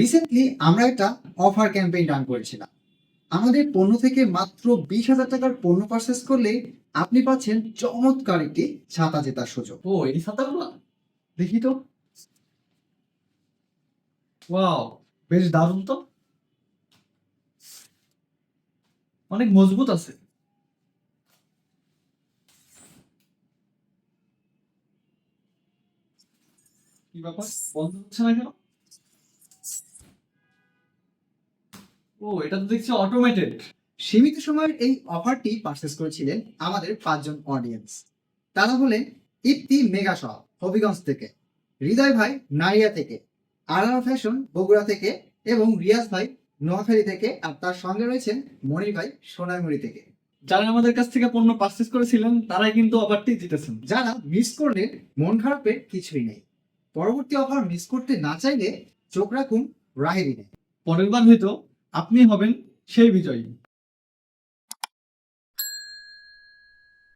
Recently আমরা একটা offer campaign run করেছিলাম। আমাদের পণ্য থেকে মাত্র 20,000 টাকার পণ্য পারচেস করলে আপনি পাচ্ছেন চমৎকার একটি ছাতা জেতার সুযোগ। ও এই ছাতাগুলো দেখি তো। ওয়াও, বেশ দারুণ তো, অনেক মজবুত আছে। কি ব্যাপার, বন্ধ হচ্ছে না কেন? ও এটা তো দেখছি অটোমেটেড। সীমিত সময়ের এই অফারটি পারচেস করেছিলেন আমাদের 5 জন অডিয়েন্স। তারা হলেন ইপ্তি মেগা শপ হবিগঞ্জ থেকে, হৃদয় ভাই নারিয়া থেকে, আরার ফ্যাশন বগুড়া থেকে এবং রিয়াজ ভাই নোয়াখালী থেকে, আর তার সঙ্গে রয়েছেন মনির ভাই সোনারমুড়ি থেকে। যারা আমাদের কাছ থেকে পণ্য পারচেস করেছিলেন তারাই কিন্তু অফারটি জিতেছেন। যারা মিস করলেন, মন খারাপের কিছুই নেই। পরবর্তী অফার মিস করতে না চাইলে চোখ রাখুন রাহেরিনে। পরের বার হয়তো আপনি হবেন সেই বিজয়ী।